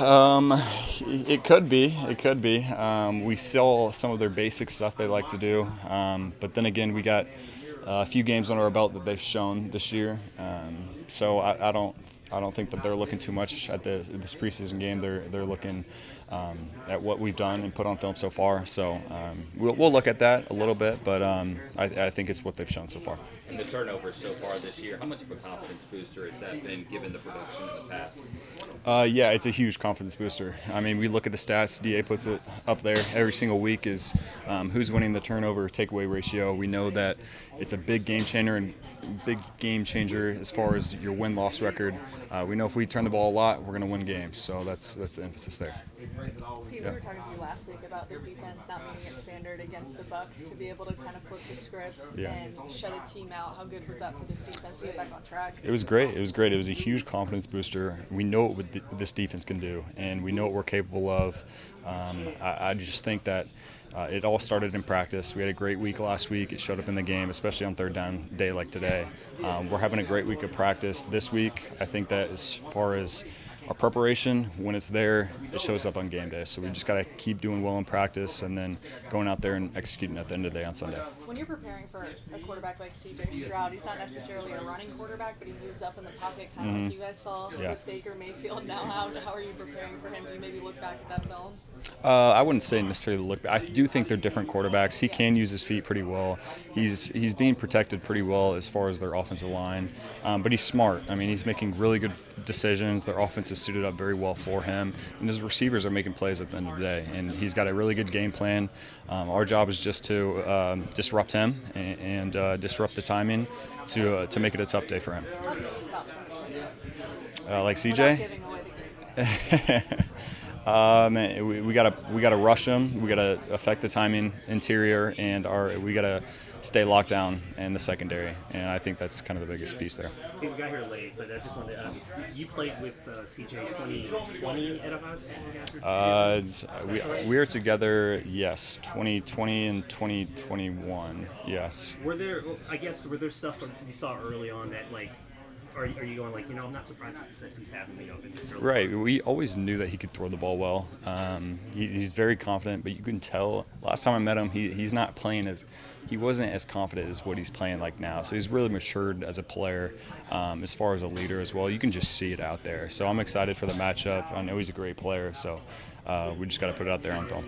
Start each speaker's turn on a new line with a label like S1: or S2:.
S1: Um, it could be. It could be. We saw some of their basic stuff they like to do, but then again, we got a few games under our belt that they've shown this year. So I don't think that they're looking too much at this preseason game. They're looking at what we've done and put on film so far. So we'll look at that a little bit, but I think it's what they've shown so far.
S2: And the turnovers so far this year, how much of a confidence booster has that been given the production in the past?
S1: Yeah, it's a huge confidence booster. I mean, we look at the stats. DA puts it up there every single week is who's winning the turnover takeaway ratio. We know that it's a big game changer as far as your win-loss record. We know if we turn the ball a lot, we're going to win games. So that's the emphasis there.
S3: Pete, we were talking to you last week about this defense not meeting its standard against the Bucks. To be able to kind of flip the script and shut a team out, how good was that for this defense to get back on track?
S1: It was great. It was great. It was a huge confidence booster. We know what this defense can do, and we know what we're capable of. I just think that it all started in practice. We had a great week last week. It showed up in the game, especially on third down day like today. We're having a great week of practice this week. I think that as far as our preparation, when it's there, it shows up on game day. So we just got to keep doing well in practice and then going out there and executing at the end of the day on Sunday.
S3: When you're preparing for a quarterback like CJ Stroud, he's not necessarily a running quarterback, but he moves up in the pocket, kind of like you guys saw with Baker Mayfield. Now, how are you preparing for him? Do you maybe look back at that film?
S1: I wouldn't say necessarily look back. I do think they're different quarterbacks. He can use his feet pretty well. He's being protected pretty well as far as their offensive line, but he's smart. I mean, he's making really good decisions. Their offense is suited up very well for him, and his receivers are making plays at the end of the day. And he's got a really good game plan. Our job is just to disrupt him and disrupt the timing to make it a tough day for him.
S3: How do you stop somebody
S1: Like CJ?
S3: without giving away the game?
S1: We gotta rush them. We gotta affect the timing interior, and we gotta stay locked down in the secondary. And I think that's kind of the biggest piece there.
S4: Hey, we got here late, but I just wanted to. You played with CJ 2020 at Ohio State.
S1: We were together, yes, 2020 and 2021, yes.
S4: Were there stuff you saw early on that like? Are you going like, I'm not surprised at the success he's having in this early?
S1: Right. We always knew that he could throw the ball well. He's very confident, but you can tell last time I met him, he wasn't as confident as what he's playing like now. So he's really matured as a player, as far as a leader as well. You can just see it out there. So I'm excited for the matchup. I know he's a great player, so we just got to put it out there on film.